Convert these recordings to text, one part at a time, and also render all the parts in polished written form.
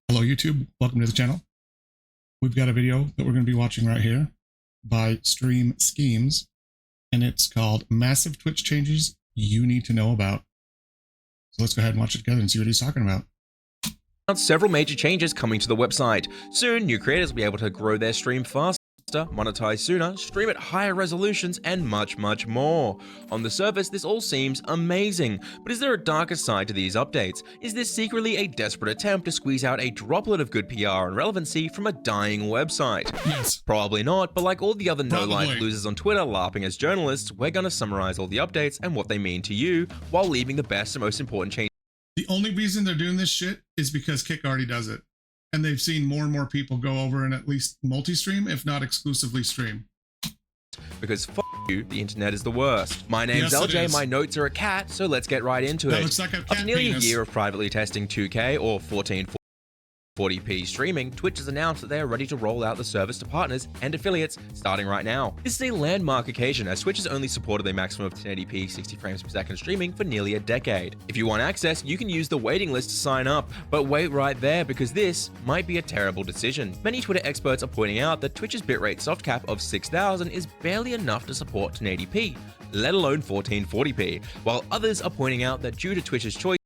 Hello YouTube, welcome to the channel. We've got a video that we're going to be watching right here by Stream Schemes, and it's called Massive Twitch Changes You Need to Know About. So let's go ahead and watch it together and see what he's talking about. Several major changes coming to the website. Soon, new creators will be able to grow their stream faster, monetize sooner, stream at higher resolutions, and much more. On the surface, this all seems amazing, but is there a darker side to these updates? Is this secretly a desperate attempt to squeeze out a droplet of good PR and relevancy from a dying website? Yes. Probably not, but like all the other no-life losers on Twitter LARPing as journalists, we're gonna summarize all the updates and what they mean to you, while leaving the best and most important changes. The only reason they're doing this shit is because Kick already does it. And they've seen more and more people go over and at least multi-stream, if not exclusively stream. Because f you, the internet is the worst. My name's LJ, my notes are a cat, so let's get right into it. Looks like a cat After nearly penis. a year of privately testing 2K or 1440p streaming, Twitch has announced that they are ready to roll out the service to partners and affiliates starting right now. This is a landmark occasion as Twitch has only supported a maximum of 1080p 60 frames per second streaming for nearly a decade. If you want access, you can use the waiting list to sign up, but wait right there because this might be a terrible decision. Many Twitter experts are pointing out that Twitch's bitrate soft cap of 6000 is barely enough to support 1080p, let alone 1440p, while others are pointing out that due to Twitch's choice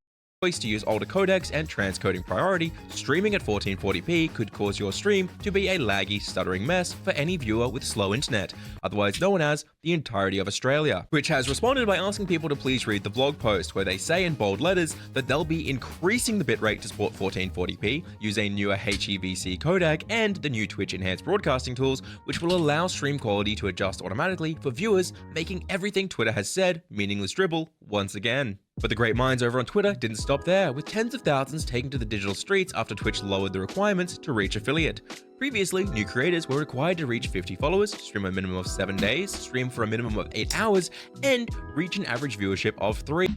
to use older codecs and transcoding priority, streaming at 1440p could cause your stream to be a laggy, stuttering mess for any viewer with slow internet, otherwise known as the entirety of Australia. Twitch has responded by asking people to please read the blog post where they say in bold letters that they'll be increasing the bitrate to support 1440p, use a newer HEVC codec, and the new Twitch enhanced broadcasting tools, which will allow stream quality to adjust automatically for viewers, making everything Twitter has said meaningless dribble once again. But the great minds over on Twitter didn't stop there, with tens of thousands taken to the digital streets after Twitch lowered the requirements to reach affiliate. Previously, new creators were required to reach 50 followers, stream a minimum of 7 days, stream for a minimum of 8 hours, and reach an average viewership of 3,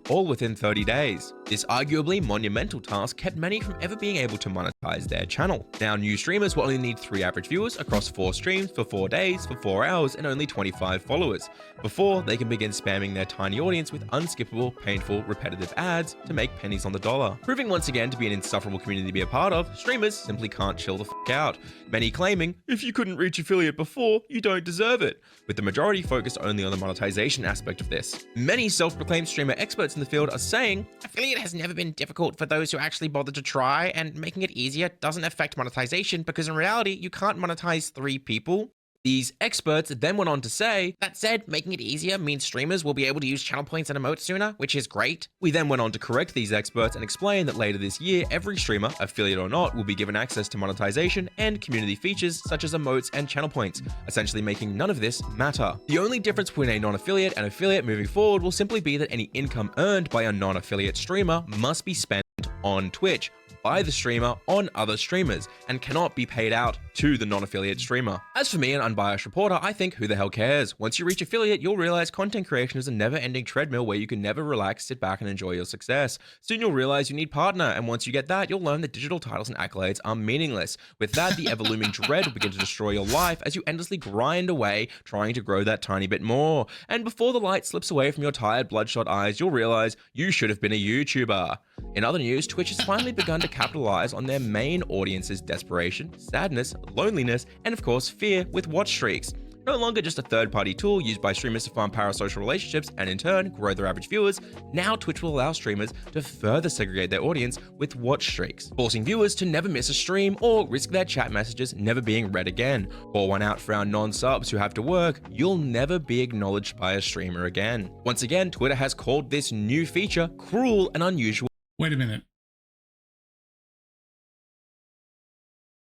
all within 30 days. This arguably monumental task kept many from ever being able to monetize their channel. Now, new streamers will only need 3 average viewers across 4 streams for 4 days for 4 hours and only 25 followers, before they can begin spamming their tiny audience with unskippable, painful, repetitive ads to make pennies on the dollar. Proving once again to be an insufferable community to be a part of, streamers simply can't chill the f*** out, many claiming, if you couldn't reach affiliate before, you don't deserve it, with the majority focused only on the monetization aspect of this. Many self-proclaimed streamer experts in the field are saying, affiliate has never been difficult for those who actually bother to try, and making it easier doesn't affect monetization because in reality, you can't monetize 3 people. These experts then went on to say, that said, making it easier means streamers will be able to use channel points and emotes sooner, which is great. We then went on to correct these experts and explain that later this year, every streamer, affiliate or not, will be given access to monetization and community features such as emotes and channel points, essentially making none of this matter. The only difference between a non-affiliate and affiliate moving forward will simply be that any income earned by a non-affiliate streamer must be spent on Twitch by the streamer on other streamers and cannot be paid out to the non-affiliate streamer. As for me, an unbiased reporter, I think who the hell cares? Once you reach affiliate, you'll realize content creation is a never-ending treadmill where you can never relax, sit back and enjoy your success. Soon you'll realize you need partner, and once you get that, you'll learn that digital titles and accolades are meaningless. With that, the ever-looming dread will begin to destroy your life as you endlessly grind away trying to grow that tiny bit more. And before the light slips away from your tired, bloodshot eyes, you'll realize you should have been a YouTuber. In other news, Twitch has finally begun to capitalize on their main audience's desperation, sadness, loneliness, and of course fear with watch streaks. No longer just a third-party tool used by streamers to farm parasocial relationships and in turn grow their average viewers, now Twitch will allow streamers to further segregate their audience with watch streaks, forcing viewers to never miss a stream or risk their chat messages never being read again. Pour one out for our non-subs who have to work, you'll never be acknowledged by a streamer again. Once again, Twitter has called this new feature cruel and unusual. Wait a minute.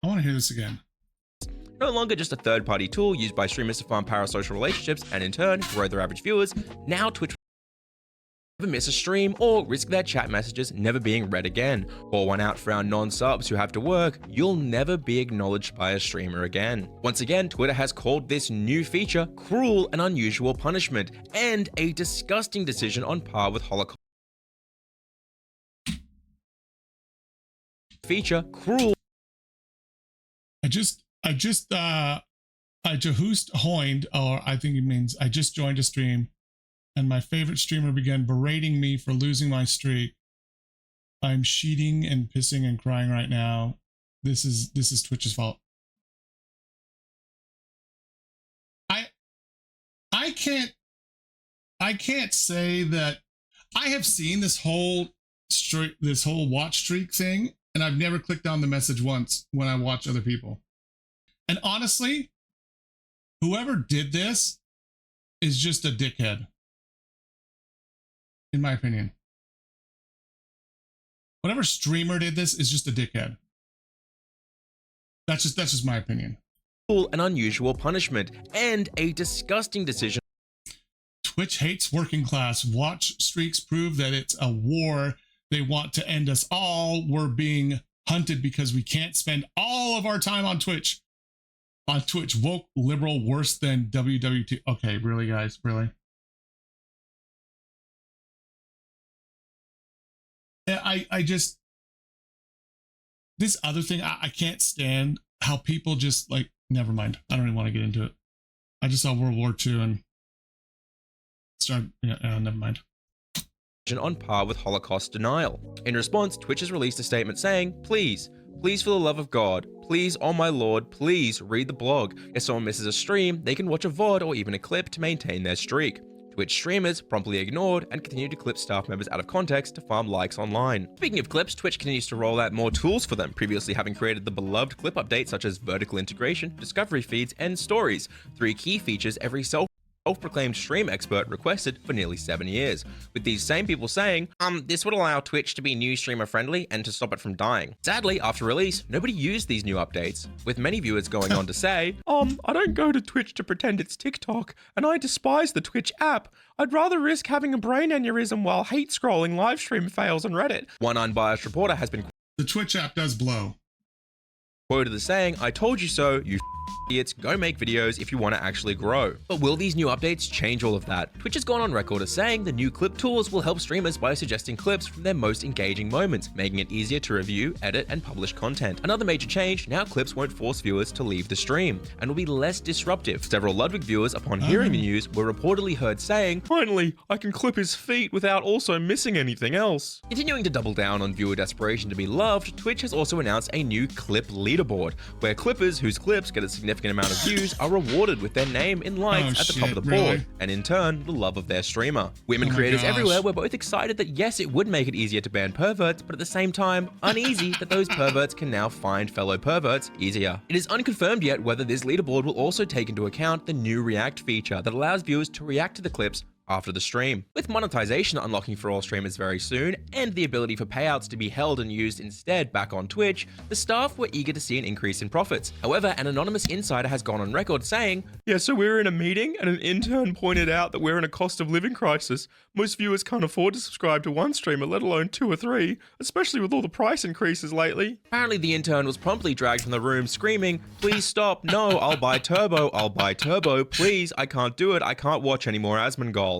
I want to hear this again. No longer just a third-party tool used by streamers to farm parasocial relationships and in turn grow their average viewers, now Twitch will never miss a stream or risk their chat messages never being read again. Pour one out for our non-subs who have to work, you'll never be acknowledged by a streamer again. Once again, Twitter has called this new feature cruel and unusual punishment and a disgusting decision on par with Holocaust. Feature cruel. I just hoined, or I think it means I just joined a stream and my favorite streamer began berating me for losing my streak. I'm sheeting and pissing and crying right now. This is Twitch's fault. I can't say that I have seen this whole watch streak thing, and I've never clicked on the message once when I watch other people. And honestly, whoever did this is just a dickhead, in my opinion. Whatever streamer did this is just a dickhead. That's just my opinion. An unusual punishment and a disgusting decision. Twitch hates working class. Watch streaks prove that it's a war. They want to end us all. We're being hunted because we can't spend all of our time on Twitch. On Twitch, woke liberal worse than WW2. Okay, really, guys, really. I just, this other thing, I can't stand how people just like, never mind. I don't even want to get into it. I just saw World War II and started, never mind. On par with Holocaust denial. In response, Twitch has released a statement saying, please for the love of God, please, oh my lord, please read the blog. If someone misses a stream, they can watch a VOD or even a clip to maintain their streak. Twitch streamers promptly ignored and continued to clip staff members out of context to farm likes online. Speaking of clips, Twitch continues to roll out more tools for them, previously having created the beloved clip updates such as vertical integration, discovery feeds, and stories, 3 key features every self-proclaimed stream expert requested for nearly 7 years, with these same people saying, this would allow Twitch to be new streamer friendly and to stop it from dying. Sadly, after release, nobody used these new updates, with many viewers going on to say, I don't go to Twitch to pretend it's TikTok, and I despise the Twitch app. I'd rather risk having a brain aneurysm while hate scrolling livestream fails on Reddit. One unbiased reporter has been The Twitch app does blow. quoted as saying, I told you so, you idiots, go make videos if you want to actually grow. But will these new updates change all of that? Twitch has gone on record as saying the new clip tools will help streamers by suggesting clips from their most engaging moments, making it easier to review, edit, and publish content. Another major change, now clips won't force viewers to leave the stream, and will be less disruptive. Several Ludwig viewers, upon hearing the news, were reportedly heard saying, finally, I can clip his feet without also missing anything else. Continuing to double down on viewer desperation to be loved, Twitch has also announced a new clip leaderboard, where clippers whose clips get a significant amount of views are rewarded with their name in lights at the top of the board, and in turn, the love of their streamer. Women creators everywhere were both excited that yes, it would make it easier to ban perverts, but at the same time, uneasy that those perverts can now find fellow perverts easier. It is unconfirmed yet whether this leaderboard will also take into account the new React feature that allows viewers to react to the clips after the stream. With monetization unlocking for all streamers very soon, and the ability for payouts to be held and used instead back on Twitch, the staff were eager to see an increase in profits. However, an anonymous insider has gone on record saying, yeah, so we were in a meeting and an intern pointed out that we're in a cost of living crisis. Most viewers can't afford to subscribe to one streamer, let alone 2 or 3, especially with all the price increases lately. Apparently the intern was promptly dragged from the room screaming, please stop, no, I'll buy Turbo, please, I can't do it, I can't watch any more Asmongold.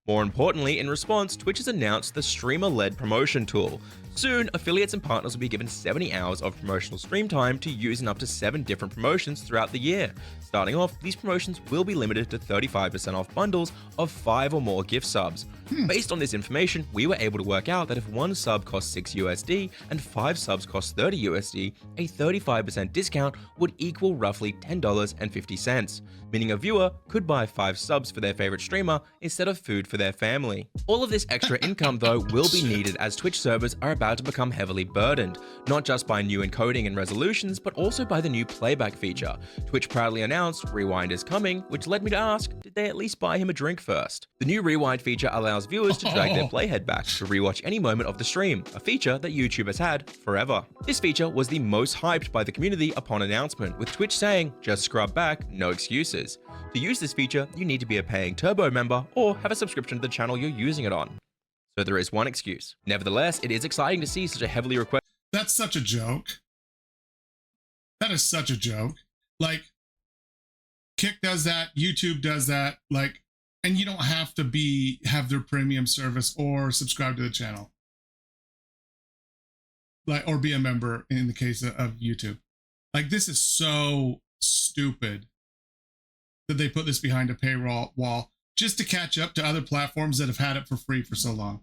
More importantly, in response, Twitch has announced the streamer-led promotion tool. Soon, affiliates and partners will be given 70 hours of promotional stream time to use in up to 7 different promotions throughout the year. Starting off, these promotions will be limited to 35% off bundles of 5 or more gift subs. Based on this information, we were able to work out that if 1 sub costs 6 USD and 5 subs cost 30 USD, a 35% discount would equal roughly $10.50, meaning a viewer could buy 5 subs for their favorite streamer instead of food for their family. All of this extra income, though, will be needed as Twitch servers are about to become heavily burdened, not just by new encoding and resolutions, but also by the new playback feature. Twitch proudly announced Rewind is coming, which led me to ask, did they at least buy him a drink first? The new Rewind feature allows viewers to drag their playhead back to rewatch any moment of the stream, a feature that YouTube has had forever. This feature was the most hyped by the community upon announcement, with Twitch saying, just scrub back, no excuses. To use this feature, you need to be a paying Turbo member or have a subscription to the channel you're using it on. So there is one excuse. Nevertheless, it is exciting to see such a heavily requested. That's such a joke. That is such a joke. Like, Kick does that, YouTube does that, like, and you don't have to have their premium service or subscribe to the channel. Like, or be a member in the case of YouTube. Like, this is so stupid that they put this behind a paywall wall just to catch up to other platforms that have had it for free for so long.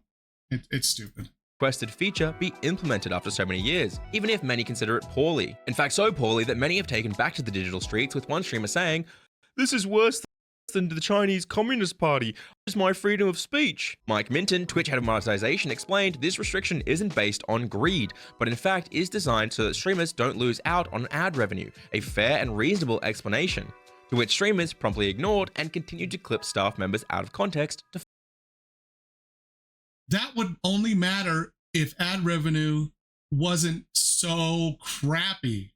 It's stupid. requested feature be implemented after so many years, even if many consider it poorly. In fact, so poorly that many have taken back to the digital streets, with one streamer saying, "This is worse than the Chinese Communist Party. It's my freedom of speech." Mike Minton, Twitch head of monetization, explained this restriction isn't based on greed, but in fact is designed so that streamers don't lose out on ad revenue, a fair and reasonable explanation, to which streamers promptly ignored and continued to clip staff members out of context to That would only matter if ad revenue wasn't so crappy.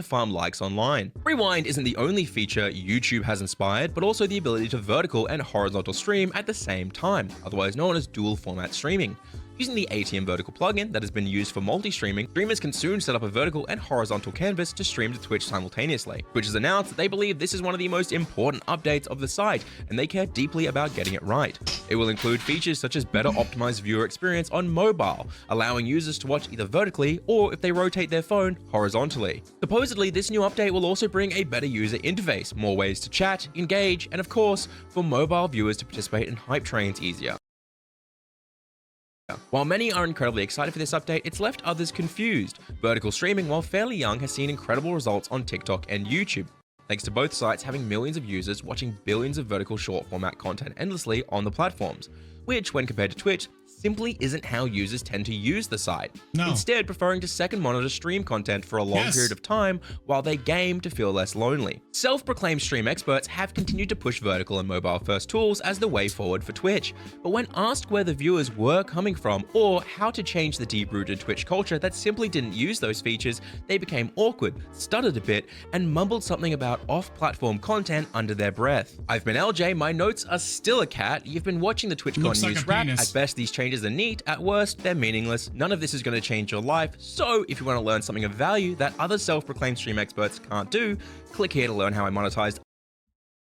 farm likes online. Rewind isn't the only feature YouTube has inspired, but also the ability to vertical and horizontal stream at the same time, otherwise known as dual format streaming. Using the ATM vertical plugin that has been used for multi-streaming, streamers can soon set up a vertical and horizontal canvas to stream to Twitch simultaneously. Twitch has announced that they believe this is one of the most important updates of the site, and they care deeply about getting it right. It will include features such as better optimized viewer experience on mobile, allowing users to watch either vertically or, if they rotate their phone, horizontally. Supposedly, this new update will also bring a better user interface, more ways to chat, engage, and of course, for mobile viewers to participate in hype trains easier. While many are incredibly excited for this update, it's left others confused. Vertical streaming, while fairly young, has seen incredible results on TikTok and YouTube, thanks to both sites having millions of users watching billions of vertical short format content endlessly on the platforms, which, when compared to Twitch, simply isn't how users tend to use the site. No. Instead, preferring to second monitor stream content for a long period of time while they game to feel less lonely. Self-proclaimed stream experts have continued to push vertical and mobile-first tools as the way forward for Twitch, but when asked where the viewers were coming from or how to change the deep-rooted Twitch culture that simply didn't use those features, they became awkward, stuttered a bit, and mumbled something about off-platform content under their breath. I've been LJ, my notes are still a cat, you've been watching the TwitchCon Looks like news a wrap. penis. At best, these changes are neat, at worst, they're meaningless. None of this is going to change your life, so if you want to learn something of value that other self-proclaimed stream experts can't do, click here to learn how I monetized